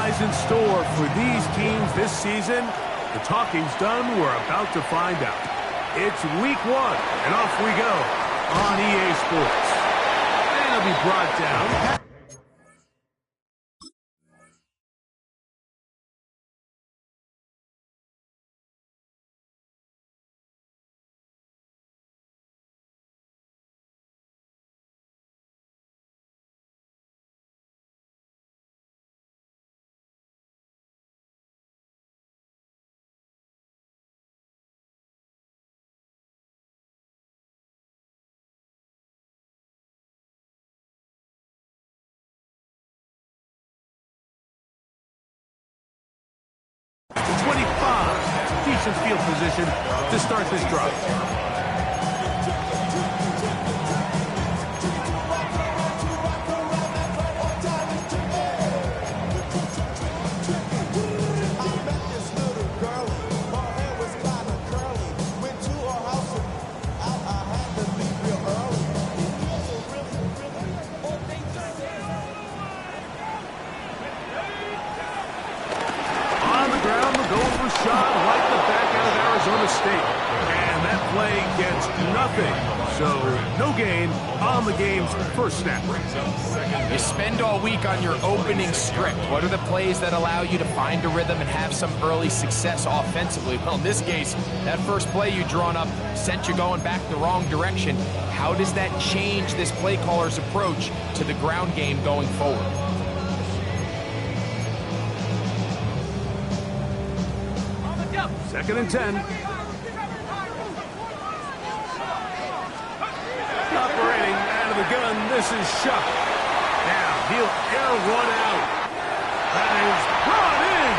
lies in store for these teams this season? The talking's done. We're about to find out. It's week 1, and off we go on EA Sports. And it'll be brought down. Decent field position to start this drive. Shot like the back out of Arizona State. And that play gets nothing. So no gain on the game's first snap. You spend all week on your opening script. What are the plays that allow you to find a rhythm and have some early success offensively? Well, in this case, that first play you drawn up sent you going back the wrong direction. How does that change this play caller's approach to the ground game going forward? 2nd and 10. Operating out of the gun, this is Shuck. Now he'll air one out. That is brought in.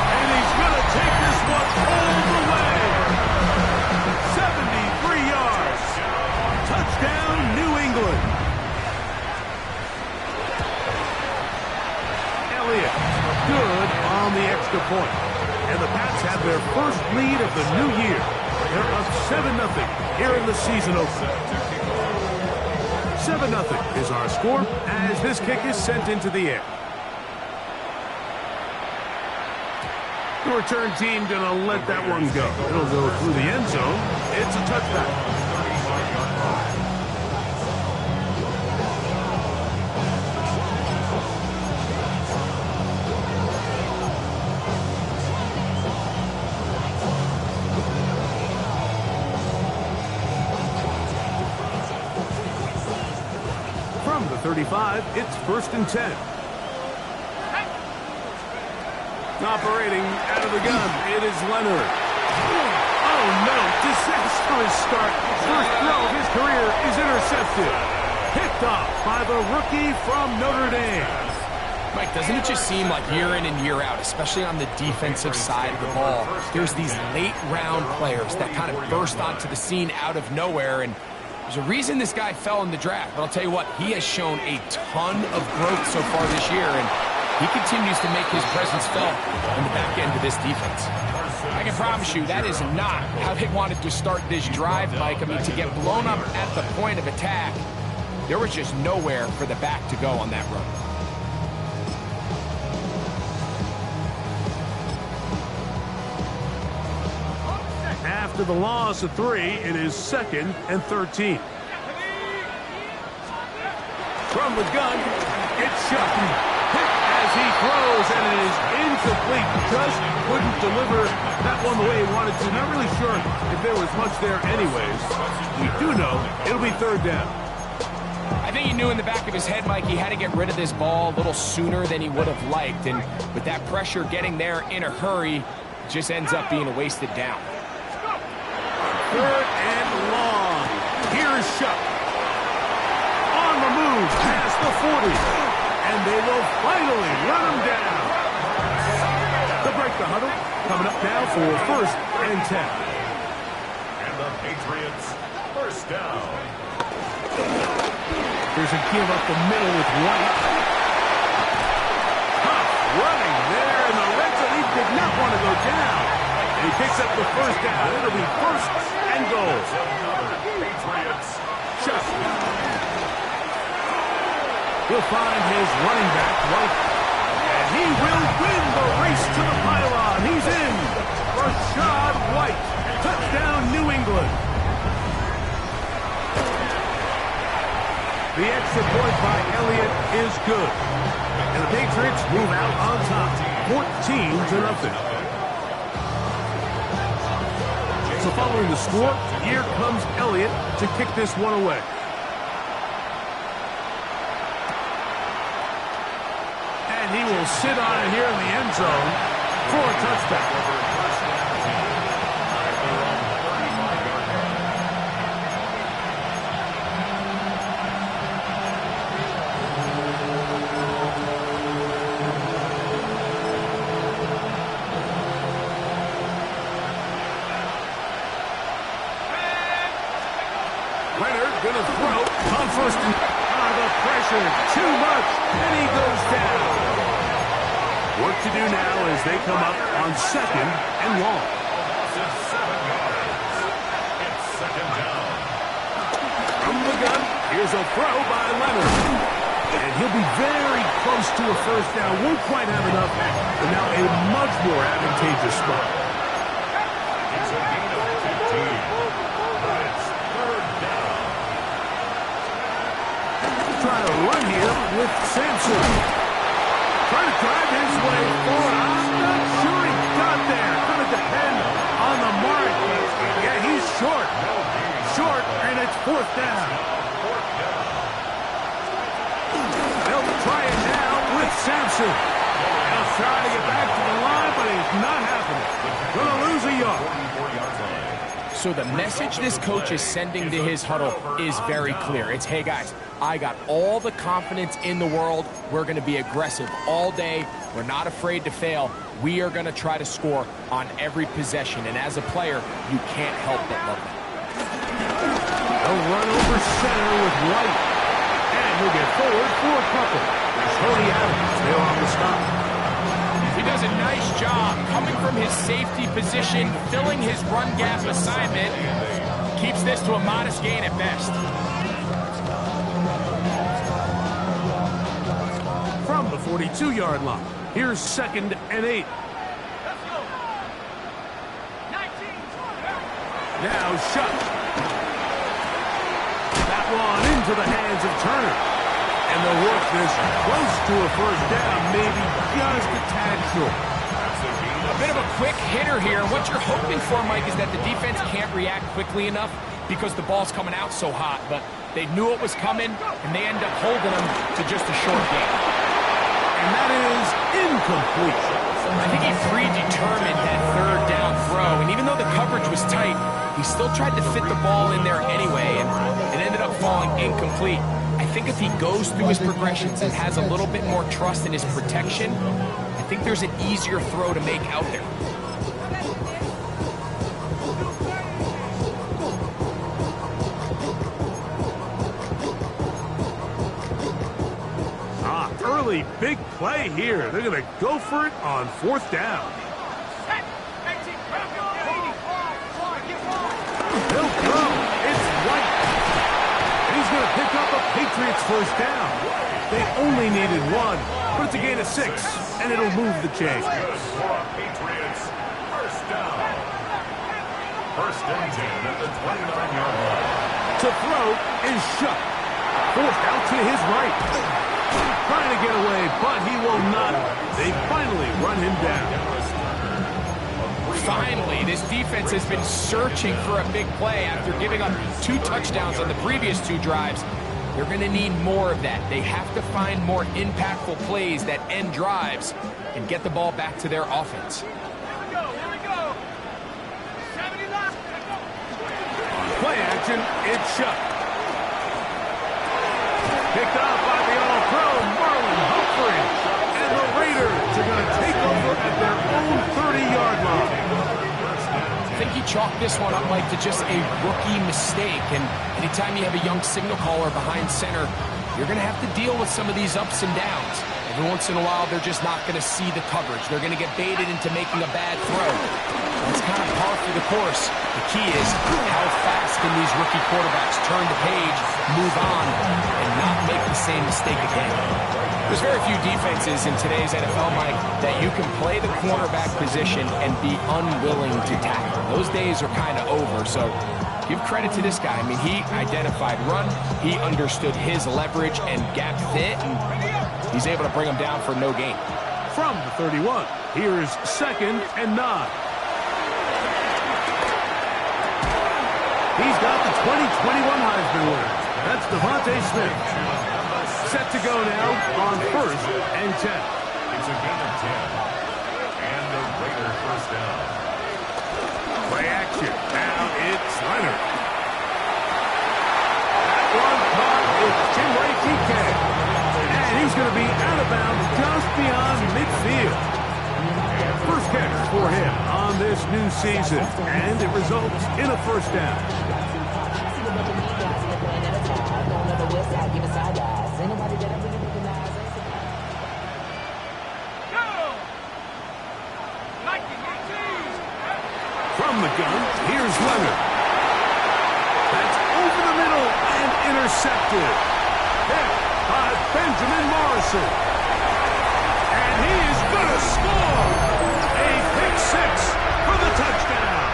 And he's going to take this one all the way. 73 yards. Touchdown, New England. Elliott, good on the extra point. And the Pats have their first lead of the new year. They're up 7-0 here in the season opener. 7-0 is our score as this kick is sent into the air. The return team gonna let that one go. It'll go through the end zone. It's a touchback. From the 35, it's 1st and 10. Operating out of the gun, it is Leonard. Oh no, disastrous start. First throw of his career is intercepted. Picked off by the rookie from Notre Dame. Mike, doesn't it just seem like year in and year out, especially on the defensive side of the ball, there's these late-round players that kind of burst onto the scene out of nowhere, and there's a reason this guy fell in the draft, but I'll tell you what, he has shown a ton of growth so far this year, and he continues to make his presence felt in the back end of this defense. I can promise you that is not how they wanted to start this drive, Mike. I mean, to get blown up at the point of attack, there was just nowhere for the back to go on that run. After the loss of 3, it is 2nd and 13. From the gun, it's Shuck. As he throws, and it is incomplete. Just couldn't deliver that one the way he wanted to. Not really sure if there was much there anyways. We do know it'll be 3rd down. I think he knew in the back of his head, Mike, he had to get rid of this ball a little sooner than he would have liked. And with that pressure getting there in a hurry, it just ends up being a wasted down. 3rd and long. Here's Shuck. On the move past the 40. And they will finally run him down. They'll break the huddle. Coming up now for 1st and 10. And the Patriots, 1st down. There's a give up the middle with White. Huff running there in the red zone. He did not want to go down. And he picks up the 1st down. It'll be 1st and goal. Patriots. Shuck. He'll find his running back, White. And he will win the race to the pylon. He's in. Rashad White. Touchdown, New England. The extra point by Elliott is good. And the Patriots move out on top, 14-0. So following the score, here comes Elliott to kick this one away. And he will sit on it here in the end zone for a touchdown. Going to throw on first and the pressure too much, and he goes down. Work to do now as they come up on 2nd and long. It's 2nd down. From the gun, here's a throw by Leonard. And he'll be very close to a first down. Won't quite have enough, but now a much more advantageous spot. It's a gain of 15. It's 3rd down. Trying to run here with Sampson. Trying to drive his way forward. I'm not sure he got there. Going to depend on the mark. Yeah, he's short. Short, and it's 4th down. They'll try it now with Sampson. He'll try to get back to the line, but it's not happening. Going to lose a yard. So the message this coach is sending to his huddle is very clear. It's, hey guys, I got all the confidence in the world. We're going to be aggressive all day. We're not afraid to fail. We are going to try to score on every possession. And as a player, you can't help but love it. They'll run over center with White. And he'll get forward for a couple. Tony Adams there on the stop. He does a nice job coming from his safety position, filling his run gap assignment. Keeps this to a modest gain at best. From the 42-yard line, here's 2nd and 8. Now shut. That one into the hands of Turner. And they'll work this close to a first down, maybe just a tad short. A bit of a quick hitter here. What you're hoping for, Mike, is that the defense can't react quickly enough because the ball's coming out so hot. But they knew it was coming, and they end up holding them to just a short gain. And that is incomplete. I think he predetermined that 3rd down throw. And even though the coverage was tight, he still tried to fit the ball in there anyway, and it ended up falling incomplete. I think if he goes through his progressions and has a little bit more trust in his protection, I think there's an easier throw to make out there. Early big play here. They're going to go for it on 4th down. He'll go. It's White. He's going to pick up a Patriots first down. They only needed 1, but it's a gain of 6, and it'll move the chain. Patriots, first down. 1st and 10 at the 29-yard line. To throw is shut. Forced out to his right. Trying to get away, but he will not. They finally run him down. Finally, this defense has been searching for a big play after giving up 2 touchdowns on the previous 2 drives. They're going to need more of that. They have to find more impactful plays that end drives and get the ball back to their offense. On play action, it's shut. Picked up by the all-pro Marlon Humphrey. And the Raiders are going to take over at their own 30-yard line. I think he chalked this one up, Mike, to just a rookie mistake. And anytime you have a young signal caller behind center, you're going to have to deal with some of these ups and downs. Every once in a while, they're just not going to see the coverage. They're going to get baited into making a bad throw. That's kind of par for the course. The key is how fast can these rookie quarterbacks turn the page, move on, and not make the same mistake again. There's very few defenses in today's NFL, Mike, that you can play the cornerback position and be unwilling to tackle. Those days are kind of over, so give credit to this guy. I mean, he identified run, he understood his leverage and gap fit, and he's able to bring him down for no gain. From the 31, here's 2nd and 9. He's got the 2021 Heisman winner. That's Devontae Smith. Set to go now on 1st and 10. It's a gain of 10. And the Raider first down. Play action. Now it's Leonard. That one caught with Chinwei TK. And he's going to be out of bounds just beyond midfield. First catch for him on this new season. And it results in a first down. From the gun, here's Leonard. That's over the middle and intercepted. Hit by Benjamin Morrison. And he is going to score. A pick six for the touchdown.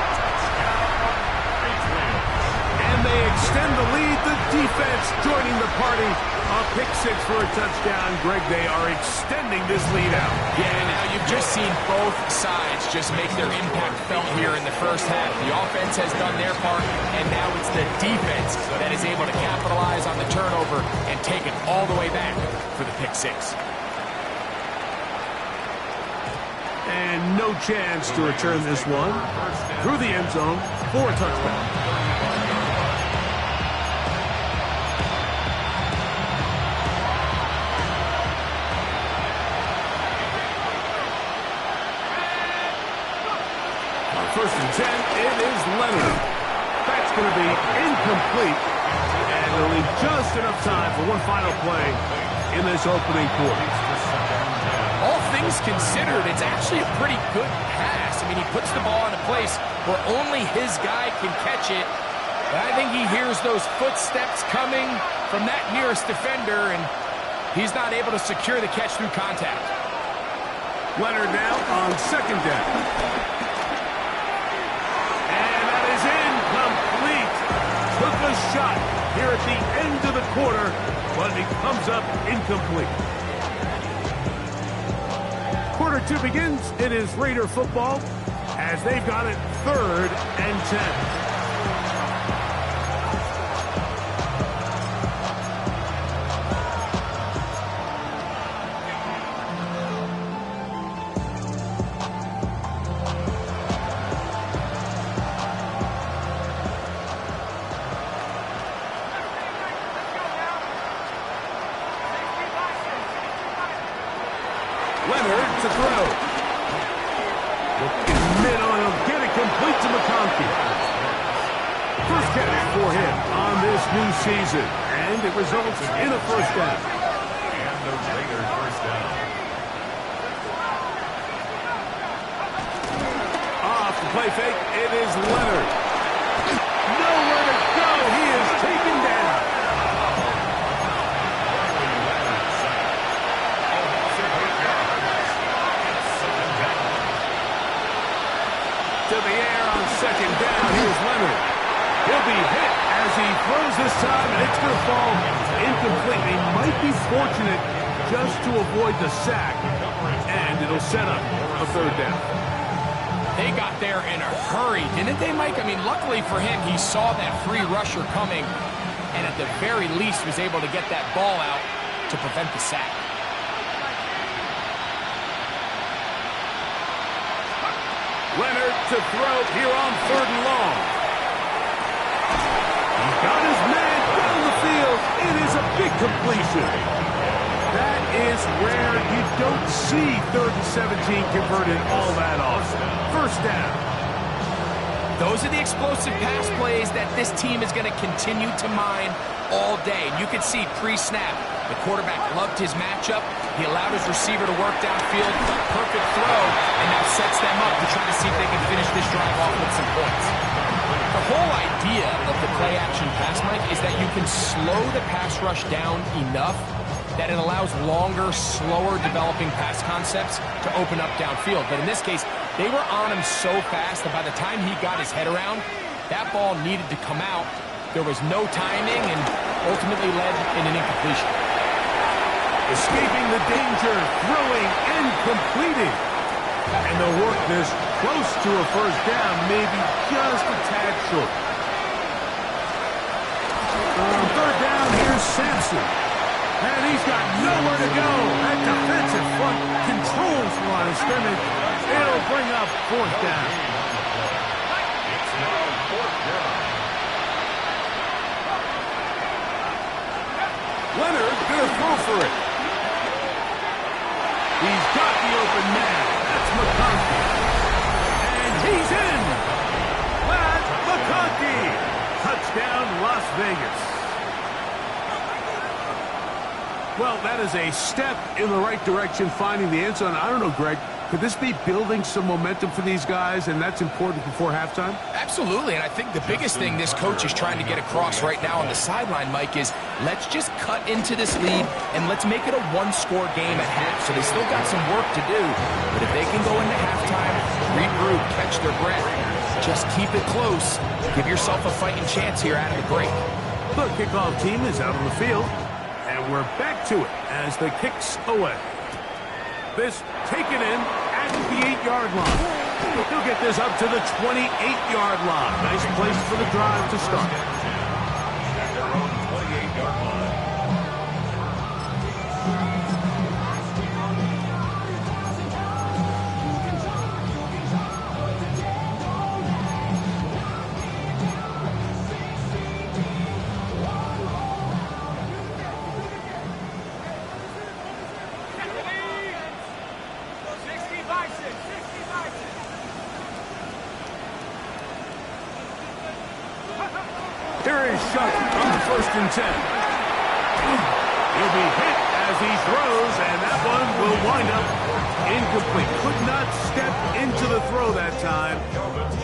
And they extend the lead. The defense joining the party. A pick six for a touchdown. Greg, they are extending this lead out. Yeah, now you've just seen both sides just make their impact felt here in the first half. The offense has done their part, and now it's the defense that is able to capitalize on the turnover and take it all the way back for the pick six. And no chance to return this one through the end zone for a touchdown. First and 10, it is Leonard. That's going to be incomplete. And it'll leave just enough time for one final play in this opening quarter. All things considered, it's actually a pretty good pass. I mean, he puts the ball in a place where only his guy can catch it. But I think he hears those footsteps coming from that nearest defender, and he's not able to secure the catch through contact. Leonard now on 2nd down. Took a shot here at the end of the quarter, but it comes up incomplete. Quarter 2 begins. It is Raider football as they've got it 3rd and 10. Leonard to throw. Looking mid on him. Get it complete to McConkey. First catch for him on this new season. And it results in a first down. And the Raider first down. Off the play fake, it is Leonard. Nowhere to go. He is taken down. To the air on 2nd down. Here's Leonard. He'll be hit as he throws this time, and it's going to fall incomplete. They might be fortunate just to avoid the sack, and it'll set up a 3rd down. They got there in a hurry, didn't they, Mike? I mean, luckily for him, he saw that free rusher coming, and at the very least was able to get that ball out to prevent the sack. Leonard to throw here on 3rd and long. He's got his man down the field. It is a big completion. That is rare. You don't see 3rd and 17 converted all that often. First down. Those are the explosive pass plays that this team is going to continue to mine all day. And you can see pre-snap, the quarterback loved his matchup. He allowed his receiver to work downfield, perfect throw, and now sets them up to try to see if they can finish this drive off with some points. The whole idea of the play-action pass, Mike, is that you can slow the pass rush down enough that it allows longer, slower developing pass concepts to open up downfield. But in this case, they were on him so fast that by the time he got his head around, that ball needed to come out. There was no timing and ultimately led in an incompletion. Escaping the danger, throwing and completing. And they'll work this close to a first down, maybe just a tad short. On third down, here's Sampson. And he's got nowhere to go. That defensive front controls the line of scrimmage. It'll bring up fourth down. It's now fourth down. Leonard gonna throw for it. He's got the open man. That's McConkey. And he's in. Matt McConkey. Touchdown, Las Vegas. Well, that is a step in the right direction, finding the end zone. I don't know, Greg, could this be building some momentum for these guys, and that's important before halftime? Absolutely, and I think the biggest thing this coach is trying to get across right now on the sideline, Mike, is let's just cut into this lead, and let's make it a one-score game at half. So they still got some work to do, but if they can go into halftime, regroup, catch their breath, just keep it close, give yourself a fighting chance here out of the break. The kickoff team is out on the field. And we're back to it as the kick's away. This taken in at the 8-yard line. He'll get this up to the 28-yard line. Nice place for the drive to start. They're on the 28-yard line. Here is Shuck on 1st and 10. He'll be hit as he throws, and that one will wind up incomplete. Could not step into the throw that time.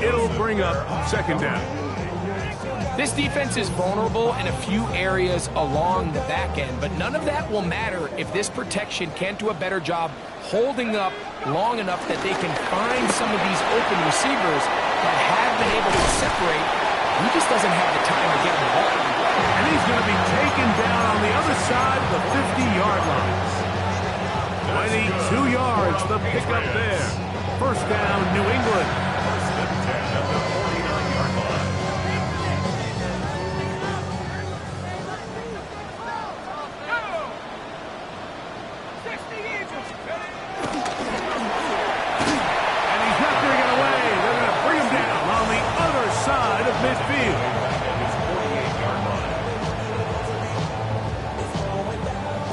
It'll bring up 2nd down. This defense is vulnerable in a few areas along the back end, but none of that will matter if this protection can't do a better job holding up long enough that they can find some of these open receivers that have been able to separate. He just doesn't have the time to get the ball. And he's going to be taken down on the other side of the 50-yard line. 22 yards, the pickup there. 1st down, New England. 1st and 10 at the 49-yard line. And he's not going to get away. They're going to bring him down on the other side of midfield.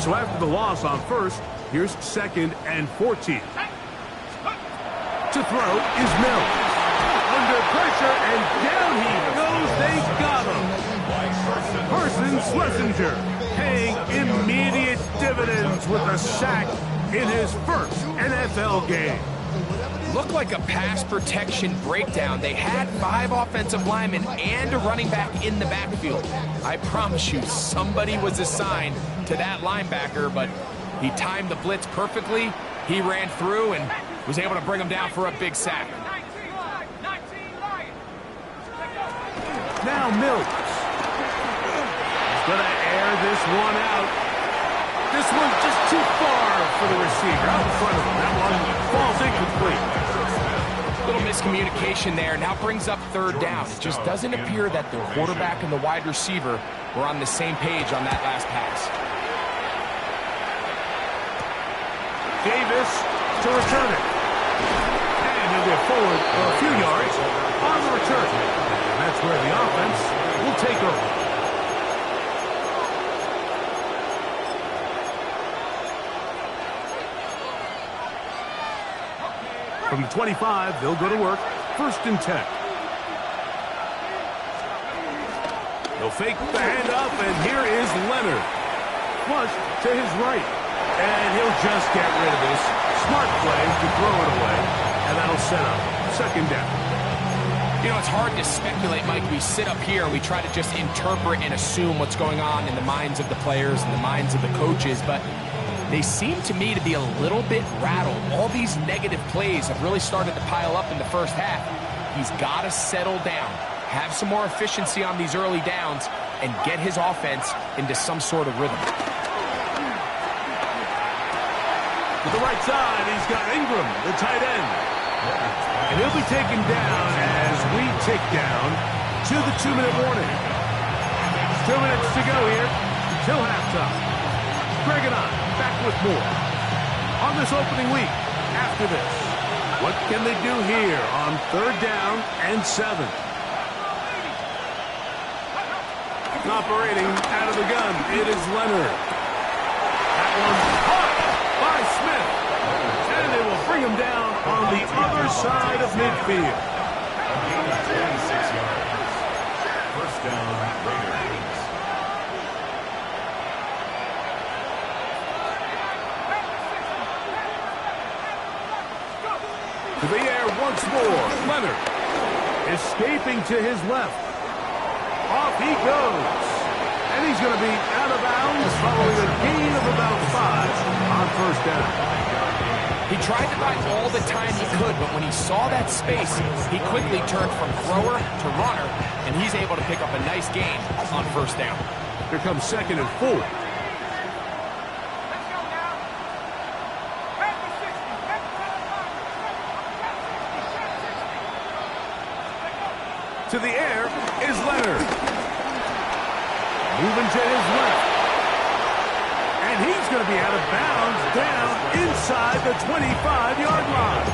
So after the loss on 1st, here's 2nd and 14. To throw is Mills. Under pressure, and down he goes. They got him. Carson Schlesinger paying immediate dividends with a sack in his 1st NFL game. Looked like a pass protection breakdown. They had 5 offensive linemen and a running back in the backfield. I promise you, somebody was assigned to that linebacker, but he timed the blitz perfectly. He ran through and was able to bring him down for a big sack. Now Mills. He's going to air this one out. This one's just too far for the receiver out in front of him. That one falls incomplete. Little miscommunication there. Now brings up 3rd down. It just doesn't appear that the quarterback and the wide receiver were on the same page on that last pass. Davis to return it. And he'll get forward for a few yards on the return. And that's where the offense will take over. From the 25, they'll go to work. 1st and 10. He'll fake the handoff, and here is Leonard. Flush to his right. And he'll just get rid of this. Smart play to throw it away. And that'll set up second down. You know, it's hard to speculate, Mike. We sit up here and we try to just interpret and assume what's going on in the minds of the players and the minds of the coaches, but they seem to me to be a little bit rattled. All these negative plays have really started to pile up in the first half. He's got to settle down, have some more efficiency on these early downs, and get his offense into some sort of rhythm. To the right side, he's got Ingram, the tight end. And he'll be taken down as we tick down to the 2-minute warning. 2 minutes to go here till halftime. Greg and I back with more on this opening week after this. What can they do here on 3rd down and 7? Operating out of the gun, it is Leonard. That one's caught by Smith. And they will bring him down on the other side of midfield. 26 yards. First down, Raiders. To the air once more. Leonard escaping to his left. Off he goes. And he's going to be out of bounds following a gain of about 5 on first down. He tried to buy all the time he could, but when he saw that space, he quickly turned from thrower to runner, and he's able to pick up a nice gain on first down. Here comes 2nd and 4. To the air is Leonard. Moving to his left. And he's going to be out of bounds down inside the 25-yard line.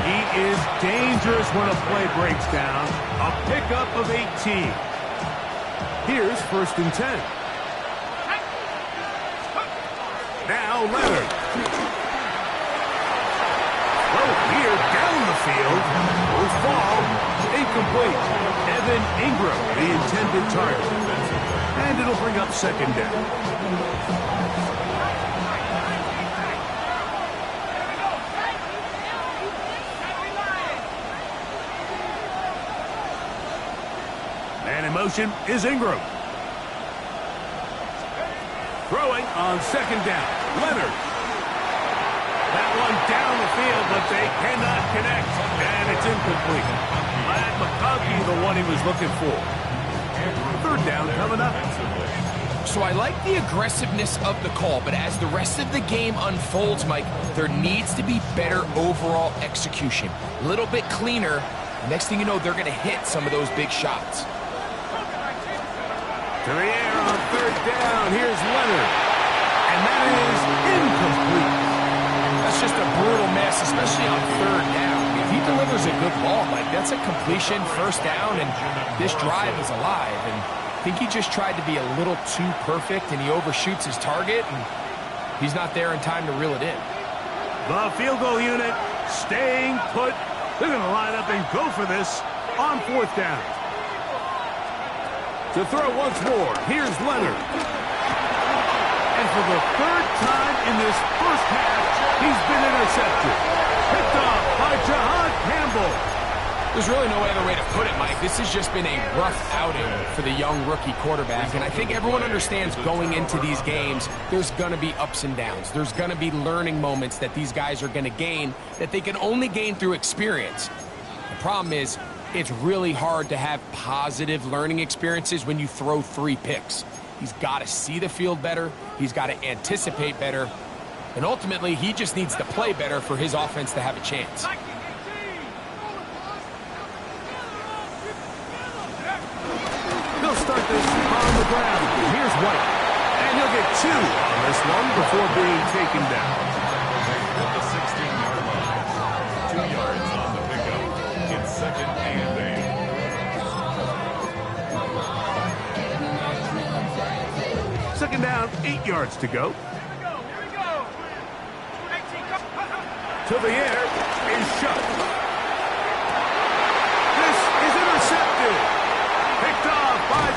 He is dangerous when a play breaks down. A pickup of 18. Here's 1st and 10. Now Leonard. Throw here down the field. Will fall. Incomplete. Evan Ingram, the intended target. And it'll bring up 2nd down. And in motion is Ingram. Throwing on 2nd down. Leonard. That one down the field, but they cannot connect. And it's incomplete. Matt McConkey, the one he was looking for. 3rd down coming up. So I like the aggressiveness of the call, but as the rest of the game unfolds, Mike, there needs to be better overall execution. A little bit cleaner. Next thing you know, they're going to hit some of those big shots. To the air on 3rd down. Here's Leonard. And that is incomplete. That's just a brutal miss, especially on 3rd down. If he delivers a good ball, like that's a completion, 1st down, and this drive is alive. And I think he just tried to be a little too perfect, and he overshoots his target, and he's not there in time to reel it in. The field goal unit staying put. They're going to line up and go for this on 4th down. To throw once more, here's Leonard. And for the 3rd time in this first half, he's been intercepted. Picked off by Jahad Campbell. There's really no other way to put it, Mike. This has just been a rough outing for the young rookie quarterback, and I think everyone understands going into these games, there's going to be ups and downs. There's going to be learning moments that these guys are going to gain that they can only gain through experience. The problem is, it's really hard to have positive learning experiences when you throw 3 picks. He's got to see the field better. He's got to anticipate better. And ultimately, he just needs to play better for his offense to have a chance. They'll start this on the ground. Here's White. And he'll get 2 on this one before being taken down. At the 16-yard line. 2 yards on the pickup. It's 2nd and 8. 2nd down, 8 yards to go. To the air is shut. This is intercepted. Picked off by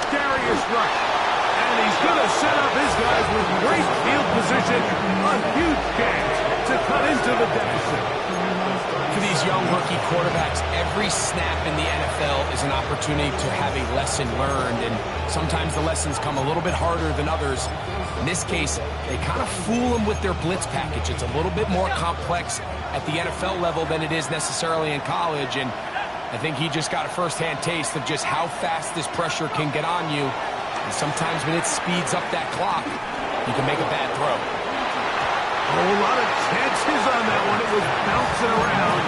position. A huge chance to cut into the deficit. For these young rookie quarterbacks, every snap in the NFL is an opportunity to have a lesson learned, and sometimes the lessons come a little bit harder than others. In this case, they kind of fool them with their blitz package. It's a little bit more complex at the NFL level than it is necessarily in college, and I think he just got a first-hand taste of just how fast this pressure can get on you. And sometimes when it speeds up that clock, you can make a bad throw. A whole lot of chances on that one. It was bouncing around,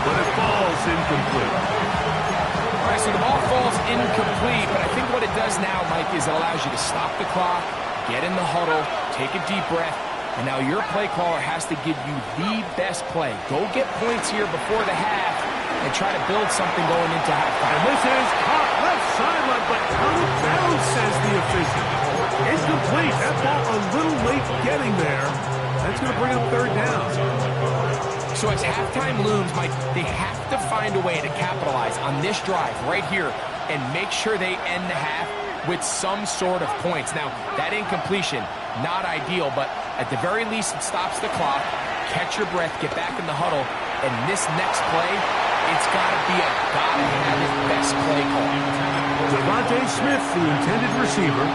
but it falls incomplete. All right, so the ball falls incomplete, but I think what it does now, Mike, is it allows you to stop the clock, get in the huddle, take a deep breath, and now your play caller has to give you the best play. Go get points here before the half and try to build something going into halftime. And this is caught left sideline, but out of bounds, says the official. Incomplete. That ball a little late getting there. That's going to bring up third down. So as halftime looms, Mike, they have to find a way to capitalize on this drive right here and make sure they end the half with some sort of points. Now, that incompletion, not ideal, but at the very least, it stops the clock. Catch your breath, get back in the huddle, and this next play, it's got to be a gotta-have-it best play call. Devontae Smith, the intended receiver,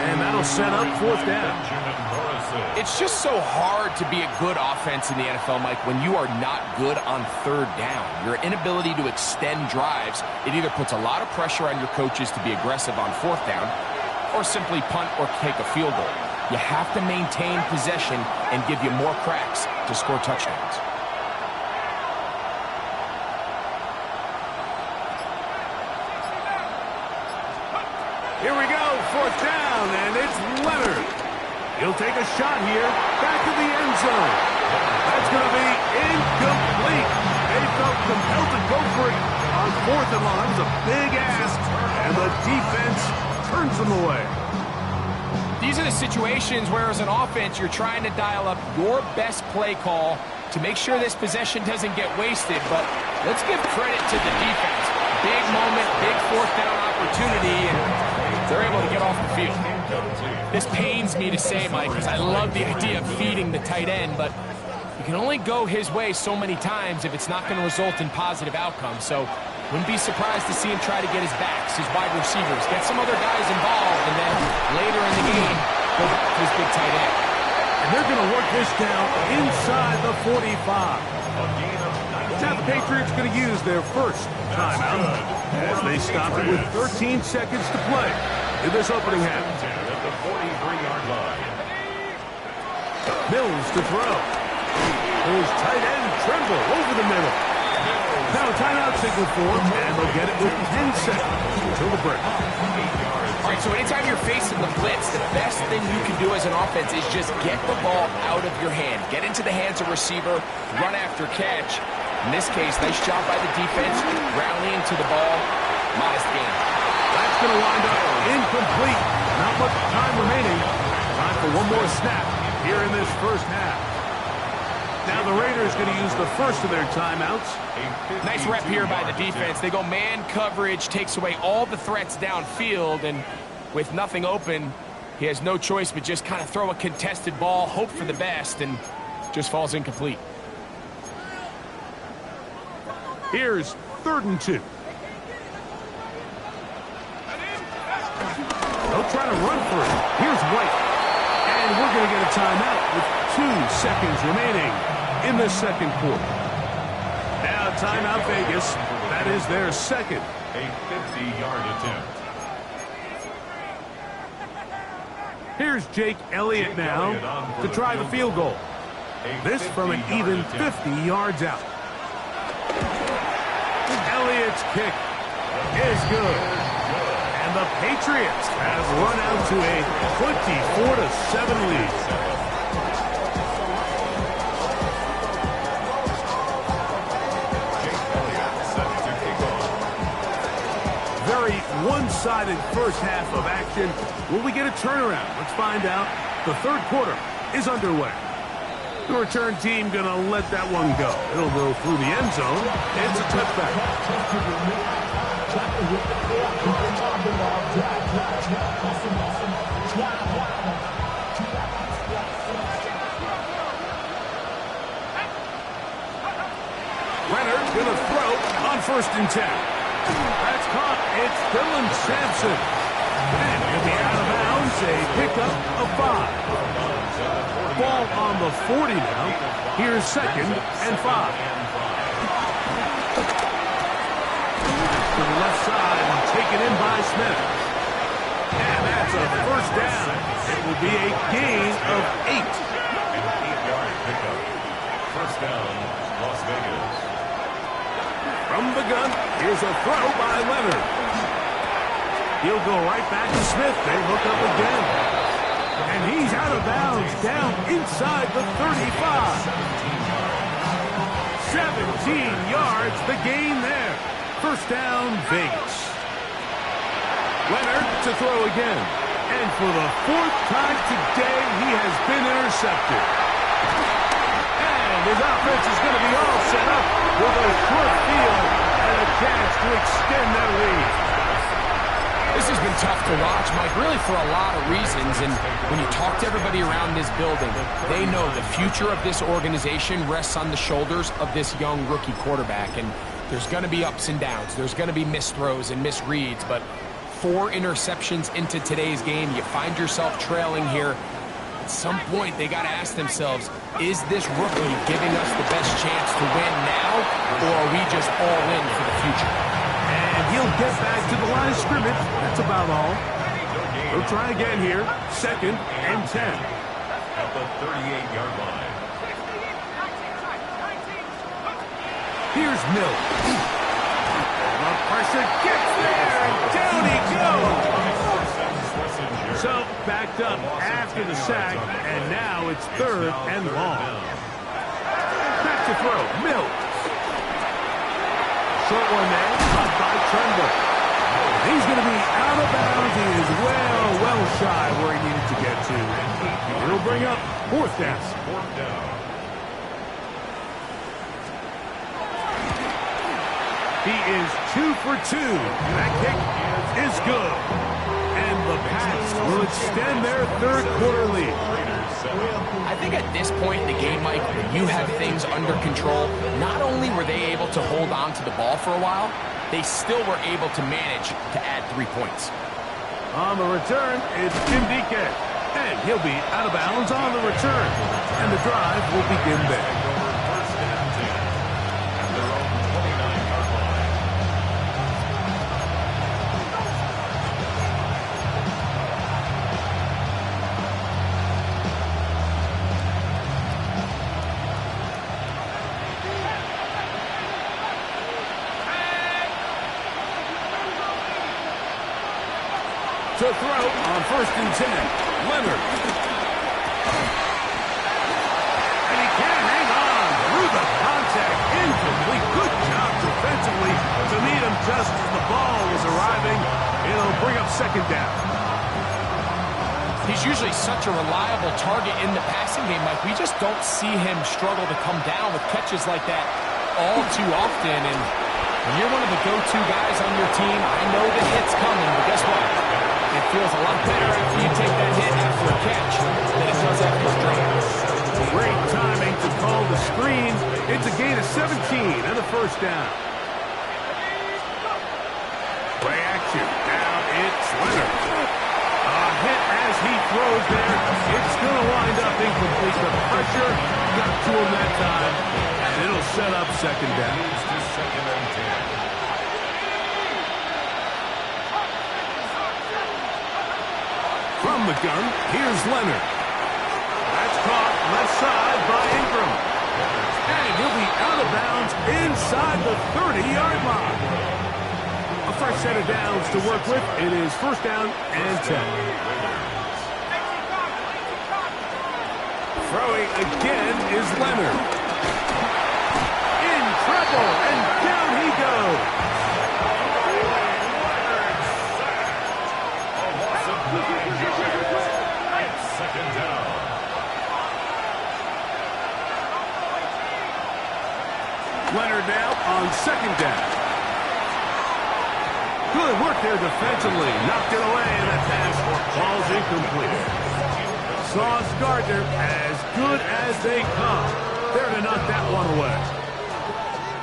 and that'll set up fourth down. It's just so hard to be a good offense in the NFL, Mike, when you are not good on third down. Your inability to extend drives, it either puts a lot of pressure on your coaches to be aggressive on fourth down or simply punt or take a field goal. You have to maintain possession and give you more cracks to score touchdowns. Here we go, fourth down, and it's Leonard. He'll take a shot here, back to the end zone. That's going to be incomplete. They felt compelled to go for it on fourth and long. That was a big ask, and the defense turns them away. These are the situations where, as an offense, you're trying to dial up your best play call to make sure this possession doesn't get wasted. But let's give credit to the defense. Big moment, big fourth down opportunity, and they're able to get off the field. This pains me to say, Mike, because I love the idea of feeding the tight end, but you can only go his way so many times if it's not going to result in positive outcomes. So wouldn't be surprised to see him try to get his backs, his wide receivers, get some other guys involved, and then later in the game, go back to his big tight end. And they're going to work this down inside the 45. Now the Patriots going to use their first timeout as they stop it with 13 seconds to play in this opening half. At the 43-yard line. Mills to throw. His tight end Tremble over the middle. Now a timeout signal for him, and they'll get it with 10 seconds until the break. All right, so anytime you're facing the blitz, the best thing you can do as an offense is just get the ball out of your hand. Get into the hands of receiver, run after catch. In this case, nice job by the defense, rallying to the ball. Modest gain. That's going to wind up incomplete. Not much time remaining. Time for one more snap here in this first half. Now the Raiders going to use the first of their timeouts. Nice rep here by the defense. They go man coverage, takes away all the threats downfield, and with nothing open, he has no choice but just kind of throw a contested ball, hope for the best, and just falls incomplete. Here's 3rd and 2. They'll try to run for it. Here's White. And we're going to get a timeout with 2 seconds remaining in the second quarter. Now timeout Vegas. That is their second. A 50-yard attempt. Here's Jake Elliott now to try the field goal. This from an even 50 yards out. Elliott's kick is good. And the Patriots have run out to a 24-7 lead. Very one-sided first half of action. Will we get a turnaround? Let's find out. The third quarter is underway. The return team going to let that one go. It'll go through the end zone. It's a touchback. first and 10. That's caught. It's Dylan Sampson. And he'll be out of bounds. A pickup of 5. Ball on the 40 now. Here's second and 5. To the left side and taken in by Smith. And that's a first down. It will be a gain of 8. First down, Las Vegas. From the gun, here's a throw by Leonard. He'll go right back to Smith. They look up again. And he's out of bounds, down inside the 35. 17 yards, the gain there. First down, Vegas. Leonard to throw again. And for the 4th time today, he has been intercepted. And his offense is going to be all set up with a short field and a chance to extend their lead. This has been tough to watch, Mike, really for a lot of reasons. And when you talk to everybody around this building, they know the future of this organization rests on the shoulders of this young rookie quarterback. And there's going to be ups and downs. There's going to be missed throws and misreads. But 4 interceptions into today's game, you find yourself trailing here. At some point, they got to ask themselves, is this rookie giving us the best chance to win now, or are we just all in for the future? And he'll get back to the line of scrimmage. That's about all. We'll try again here. Second and 10. At the 38-yard line. Here's Mill. The pressure gets there, and down he goes. So, backed up after the sack, and now it's 3rd and long. Back to throw, Mills. Short one there, caught by Tremble. He's going to be out of bounds. He is well shy where he needed to get to. It'll bring up 4th down. 4th down. He is 2 for 2. That kick is good. And the Pats will extend their 3rd quarter lead. I think at this point in the game, Mike, when you have things under control, not only were they able to hold on to the ball for a while, they still were able to manage to add 3 points. On the return, it's Jim Dike. And he'll be out of bounds on the return. And the drive will begin there. To throw on 1st and 10, Leonard. And he can't hang on through the contact, incomplete. Good job defensively to meet him just as the ball was arriving. It'll bring up 2nd down. He's usually such a reliable target in the passing game, Mike. We just don't see him struggle to come down with catches like that all too often. And when you're one of the go-to guys on your team, I know the hit's coming, but guess what? It feels a lot better after you take that hit after a catch than it does after a drop. Great timing to call the screen. It's a gain of 17 and a 1st down. Play action. Now it's Leonard. A hit as he throws there. It's going to wind up incomplete. The pressure got to him that time, and it'll set up 2nd down. Second and 10. From the gun, here's Leonard. That's caught left side by Ingram. And he'll be out of bounds inside the 30-yard line. A fresh set of downs to work with. It is 1st down and 10. Throwing again is Leonard. In trouble, and down he goes. Second down. Leonard now on 2nd down. Good work there defensively. Knocked it away, and that pass falls incomplete. Sauce Gardner as good as they come. There to knock that one away.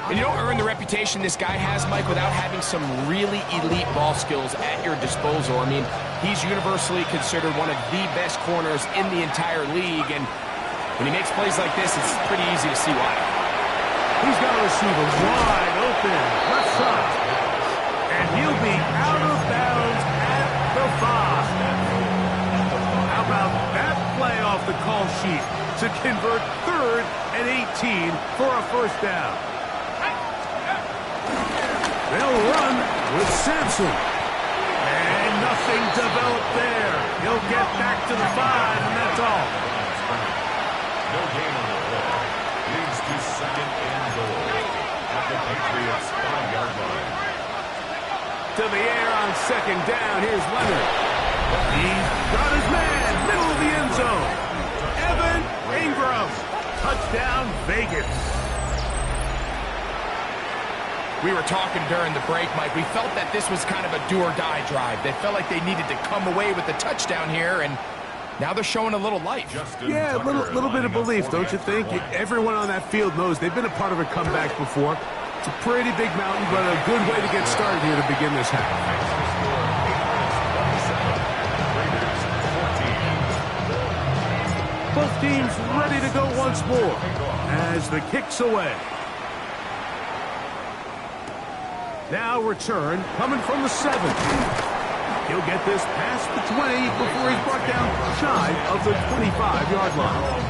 And you don't earn the reputation this guy has, Mike, without having some really elite ball skills at your disposal. I mean, he's universally considered one of the best corners in the entire league, and when he makes plays like this, it's pretty easy to see why. He's got a receiver wide open, left side. And he'll be out of bounds at the 5. How about that play off the call sheet to convert 3rd and 18 for a first down? They'll run with Sampson. And nothing developed there. He'll get back to the 5, and that's all. No gain on the play. Leads to 2nd and goal at the Patriots' 5-yard line. To the air on 2nd down. Here's Leonard. He's got his man, middle of the end zone. Evan Ingram. Touchdown, Vegas. We were talking during the break, Mike. We felt that this was kind of a do-or-die drive. They felt like they needed to come away with the touchdown here, and now they're showing a little life. Yeah, a little bit of belief, don't you think? Everyone on that field knows they've been a part of a comeback before. It's a pretty big mountain, but a good way to get started here to begin this half. Both teams ready to go once more as the kick's away. Now return coming from the 7. He'll get this past the 20 before he's brought down shy of the 25-yard line.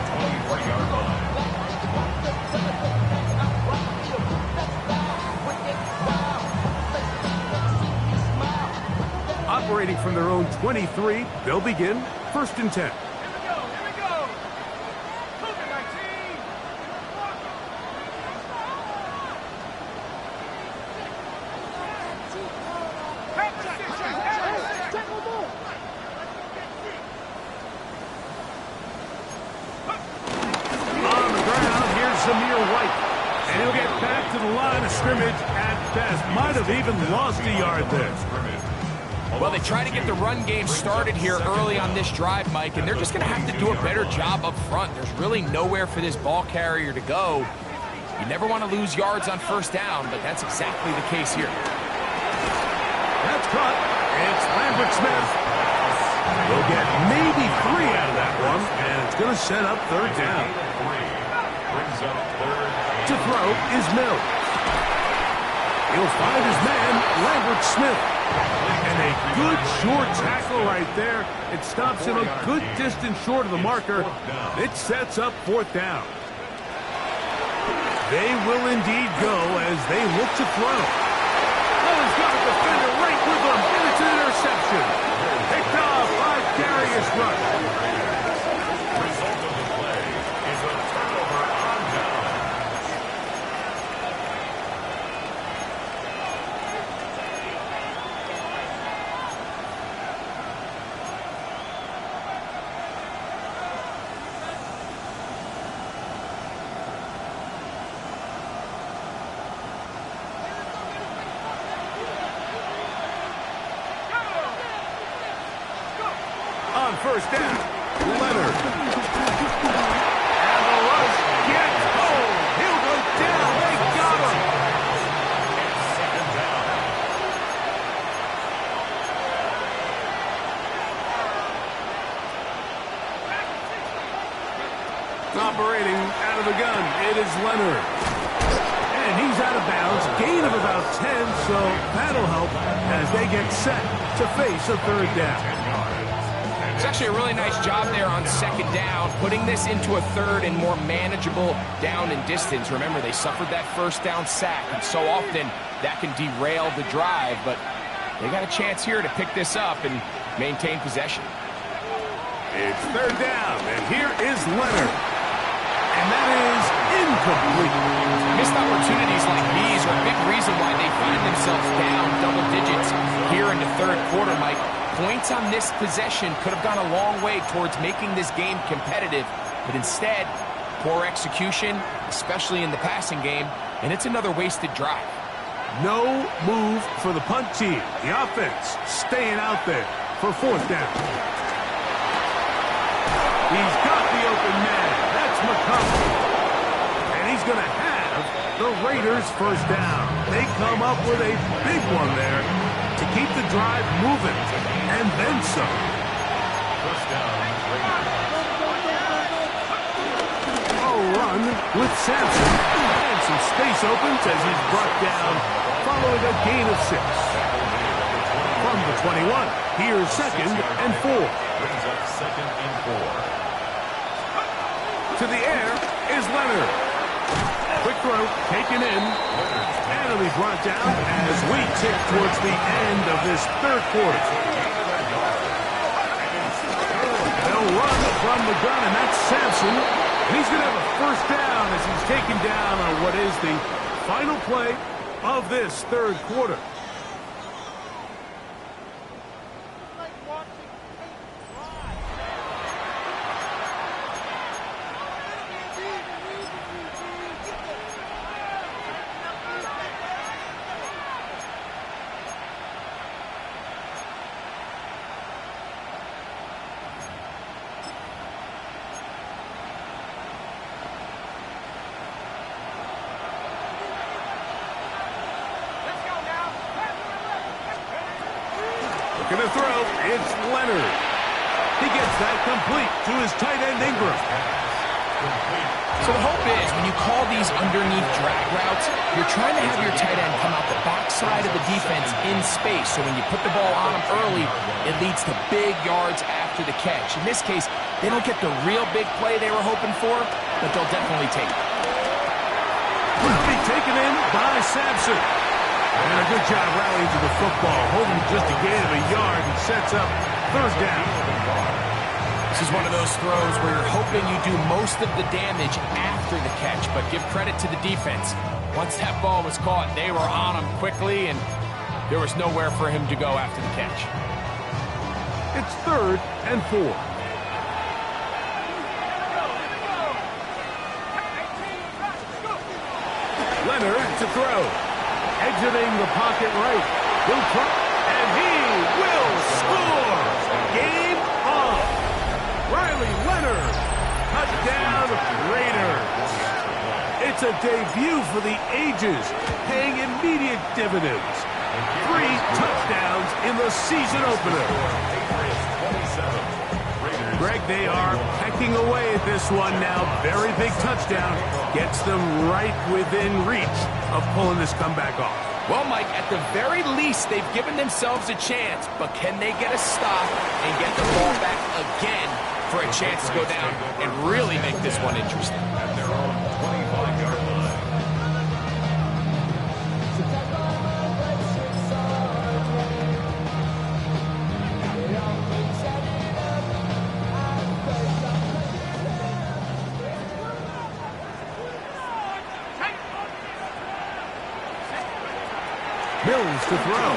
Operating from their own 23, they'll begin 1st and 10. Might have even lost a yard there. Well, they try to get the run game started here early on this drive, Mike, and they're just going to have to do a better job up front. There's really nowhere for this ball carrier to go. You never want to lose yards on 1st down, but that's exactly the case here. That's caught. It's Lambert Smith. We'll get maybe 3 out of that one, and it's going to set up 3rd down. To throw is Mills. He'll find his man, Lambert Smith. And a good short tackle right there. It stops him a good distance short of the marker. It sets up 4th down. They will indeed go as they look to throw. Oh, he's got a defender right with him. And it's an interception. Picked off by Darius Rush. Result of the play is a turnover on down. On 1st down, Leonard. And the rush gets home. He'll go down. They got him. It's 2nd down. Operating out of the gun, it is Leonard. And he's out of bounds. Gain of about 10, so that'll help as they get set to face a 3rd down. It's actually a really nice job there on 2nd down, putting this into a 3rd and more manageable down and distance. Remember, they suffered that 1st down sack, and so often that can derail the drive, but they got a chance here to pick this up and maintain possession. It's 3rd down, and here is Leonard. And that is incomplete. Missed opportunities like these are a big reason why they find themselves down double digits here in the 3rd quarter, Mike. Points on this possession could have gone a long way towards making this game competitive, but instead, poor execution, especially in the passing game, and it's another wasted drive. No move for the punt team. The offense staying out there for 4th down. He's got the open man. That's McCollum. And he's going to have the Raiders first down. They come up with a big one there to keep the drive moving, and then some. First down, Raiders. Run with Sampson, and some space opens as he's brought down following a gain of 6. From the 21, here's 2nd and 4. Brings up 2nd and 4. To the air is Leonard. Quick throw taken in, and it'll be brought down as we tick towards the end of this third quarter. They'll run from the gun, and that's Sampson. And he's going to have a first down as he's taken down on what is the final play of this third quarter. Looking to throw, it's Leonard. He gets that complete to his tight end Ingram. So the hope is when you call these underneath drag routes, you're trying to have your tight end come out the backside of the defense in space. So when you put the ball on him early, it leads to big yards after the catch. In this case, they don't get the real big play they were hoping for, but they'll definitely take it. Will be taken in by Sampson. And a good job rallying to the football, holding just a gain of a yard and sets up third down. This is one of those throws where you're hoping you do most of the damage after the catch, but give credit to the defense. Once that ball was caught, they were on him quickly, and there was nowhere for him to go after the catch. It's 3rd and 4. Leonard to throw. Exiting the pocket right. Will try, and he will score. Game on. Riley Leonard. Touchdown Raiders. It's a debut for the ages, paying immediate dividends. 3 touchdowns in the season opener. Greg, they are pecking away at this one now. Very big touchdown. Gets them right within reach of pulling this comeback off. Well, Mike, at the very least, they've given themselves a chance, but can they get a stop and get the ball back again for a chance to go down and really make this one interesting? At their own 25-yard line. Mills to throw.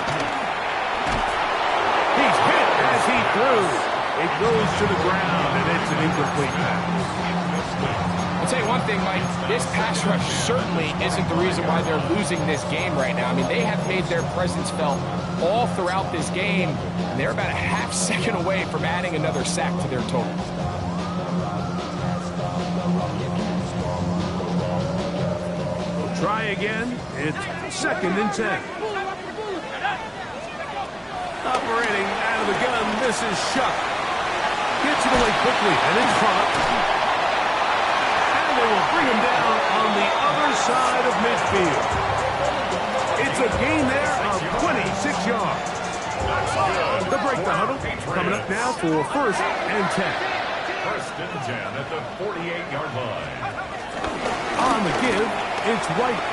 He's hit as he throws. It goes to the ground, and it's an incomplete pass. I'll tell you one thing, Mike. This pass rush certainly isn't the reason why they're losing this game right now. I mean, they have made their presence felt all throughout this game, and they're about a half second away from adding another sack to their total. We'll try again. It's 2nd and 10. Operating out of the gun, this is Shuck. Gets it away quickly, and it's caught. And they will bring him down on the other side of midfield. It's a gain there of 26 yards. The break the huddle coming up now for 1st and 10. 1st and 10 at the 48-yard line. On the give, it's White.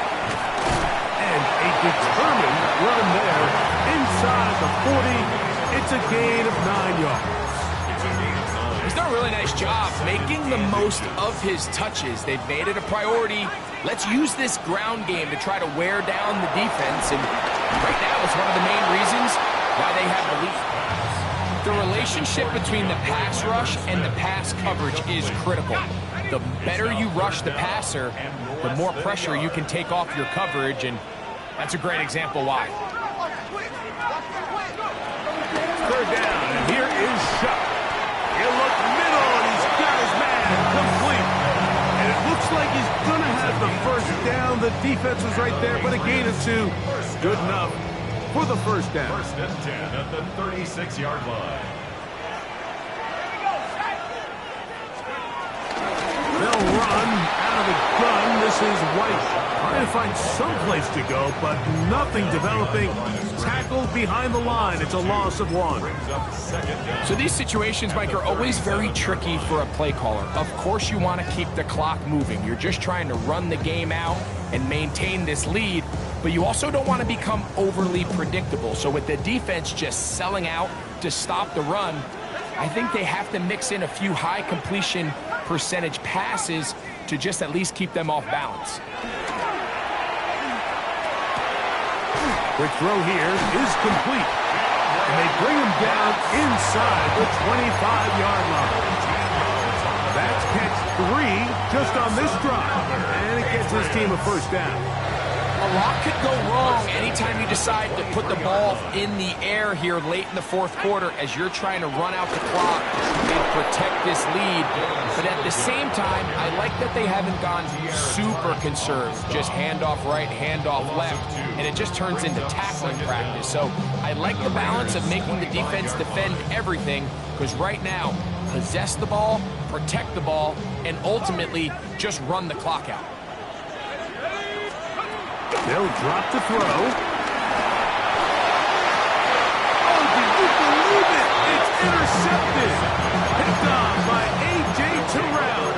And a determined run there inside the 40. It's a gain of 9 yards. He's done a really nice job making the most of his touches. They've made it a priority. Let's use this ground game to try to wear down the defense. And right now, it's one of the main reasons why they have the lead. The relationship between the pass rush and the pass coverage is critical. The better you rush the passer, the more pressure you can take off your coverage, and that's a great example why. 3rd down, and here is Shuck. He'll look middle, and he's got his man complete. And it looks like he's going to have the first down the defense was right there, but a gain of 2. Good enough for the first down. First and 10 at the 36-yard line. They'll run out of the gun. This is White trying to find some place to go, but nothing developing. Tackled behind the line. It's a loss of 1. So these situations, Mike, are always very tricky for a play caller. Of course you want to keep the clock moving. You're just trying to run the game out and maintain this lead, but you also don't want to become overly predictable. So with the defense just selling out to stop the run, I think they have to mix in a few high completion percentage passes to just at least keep them off balance. Quick throw here is complete. And they bring him down inside the 25-yard line. That's catch 3 just on this drive. And it gets his team a first down. A lot could go wrong anytime you decide to put the ball in the air here late in the fourth quarter as you're trying to run out the clock and protect this lead. But at the same time, I like that they haven't gone super conserved. Just handoff right, handoff left, and it just turns into tackling practice. So I like the balance of making the defense defend everything, because right now, possess the ball, protect the ball, and ultimately just run the clock out. They'll drop the throw. Oh, did you believe it? It's intercepted. Picked off by A.J. Terrell.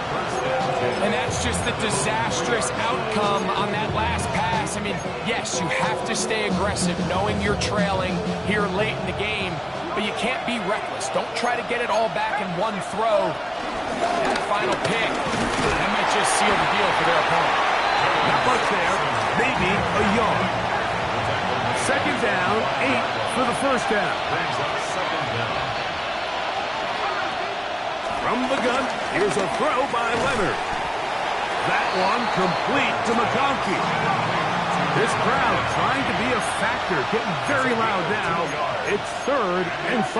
And that's just the disastrous outcome on that last pass. I mean, yes, you have to stay aggressive knowing you're trailing here late in the game, but you can't be reckless. Don't try to get it all back in one throw. That final pick, that might just seal the deal for their opponent. Not much there. Maybe a yard. Second down, 8 for the first down. From the gun, here's a throw by Leonard. That one complete to McConkey. This crowd trying to be a factor, getting very loud now. It's 3rd and 5.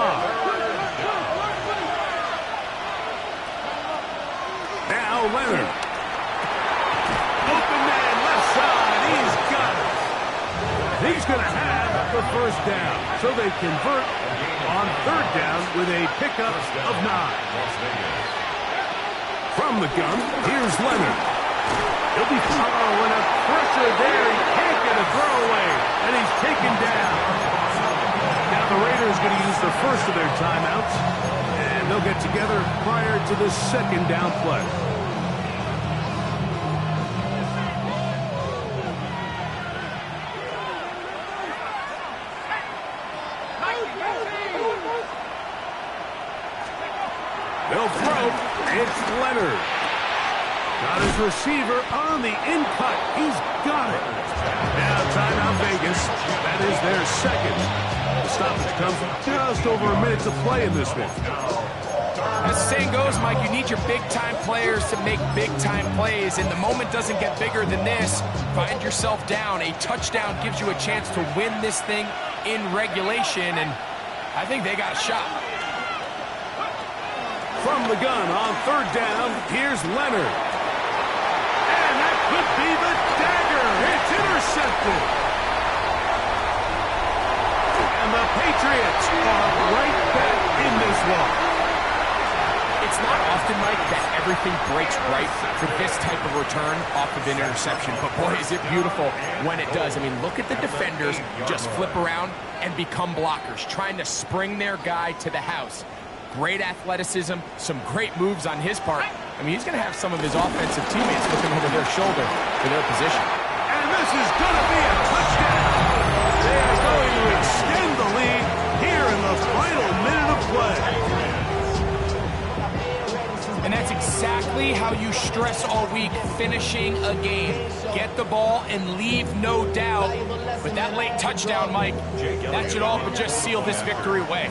Now Leonard. Open man, left side. He's got it. He's going to have the first down. So they convert on 3rd down with a pickup of 9. From the gun, here's Leonard. He'll be following up pressure there. He can't get a throwaway, and he's taken down. Now the Raiders going to use the first of their timeouts, and they'll get together prior to the second down play. They'll throw. It's Leonard. Got his receiver on the in-cut. He's got it. Now timeout Vegas. That is their second. The stoppage comes with just over a minute to play in this one. As the saying goes, Mike, you need your big-time players to make big-time plays, and the moment doesn't get bigger than this. Find yourself down. A touchdown gives you a chance to win this thing in regulation, and I think they got a shot. From the gun on 3rd down, here's Leonard. And that could be the dagger. It's intercepted. And the Patriots are right back in this one. It's not often, Mike, that everything breaks right for this type of return off of an interception. But boy, is it beautiful when it does. I mean, look at the defenders just flip around and become blockers, trying to spring their guy to the house. Great athleticism, some great moves on his part. I mean, he's going to have some of his offensive teammates looking over their shoulder for their position. And this is going to be a touchdown. They are going to extend the lead here in the final minute of play. And that's exactly how you stress all week, finishing a game. Get the ball and leave no doubt. But that late touchdown, Mike, that should all but just seal this victory away.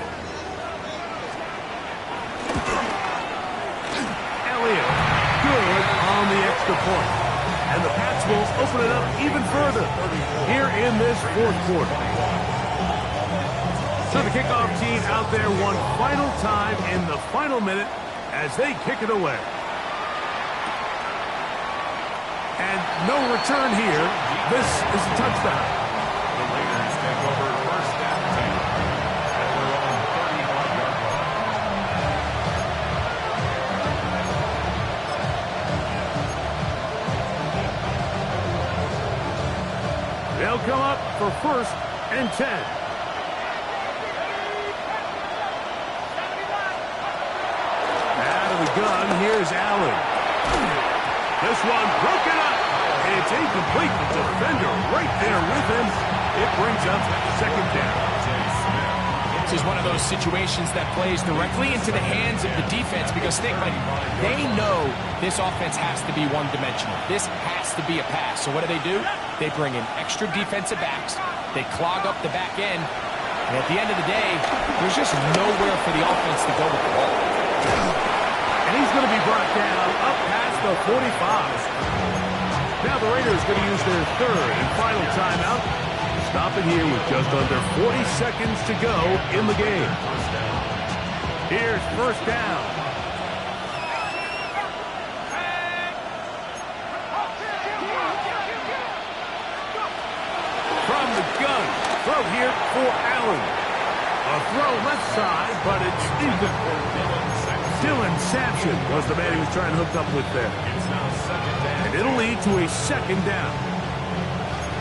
Good on the extra point. And the Pats will open it up even further here in this fourth quarter. So the kickoff team out there one final time in the final minute as they kick it away. And no return here. This is a touchdown. The Raiders take over first and 10 at their own 35-yard line. They'll come up for first and 10. Out of the gun, here's Allen. This one broken up. It's incomplete. The defender right there with him. It brings up second down. This is one of those situations that plays directly into the hands of the defense because think, Mike, they know this offense has to be one-dimensional. This has to be a pass. So what do? They bring in extra defensive backs. They clog up the back end. And at the end of the day, there's just nowhere for the offense to go with the ball. And he's going to be brought down up past the 45. Now the Raiders going to use their third and final timeout. Stopping here with just under 40 seconds to go in the game. Here's first down. From the gun, throw here for Allen. A throw left side, but it's incomplete. Dylan Sampson was the man he was trying to hook up with there. And it'll lead to a second down.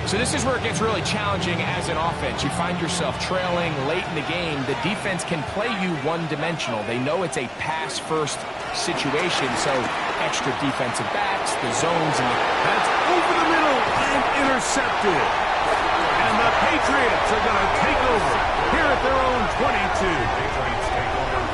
So this is where it gets really challenging as an offense. You find yourself trailing late in the game. The defense can play you one-dimensional. They know it's a pass-first situation, so extra defensive backs, the zones, and that's over the middle and intercepted. And the Patriots are going to take over here at their own 22.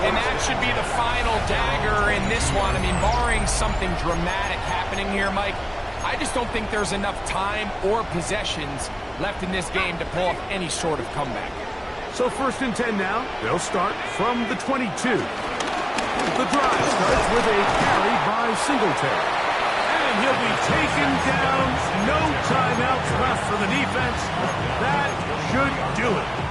And that should be the final dagger in this one. I mean, barring something dramatic happening here, Mike, I just don't think there's enough time or possessions left in this game to pull off any sort of comeback. So first and 10 now. They'll start from the 22. The drive starts with a carry by Singletary. And he'll be taken down. No timeouts left for the defense. That should do it.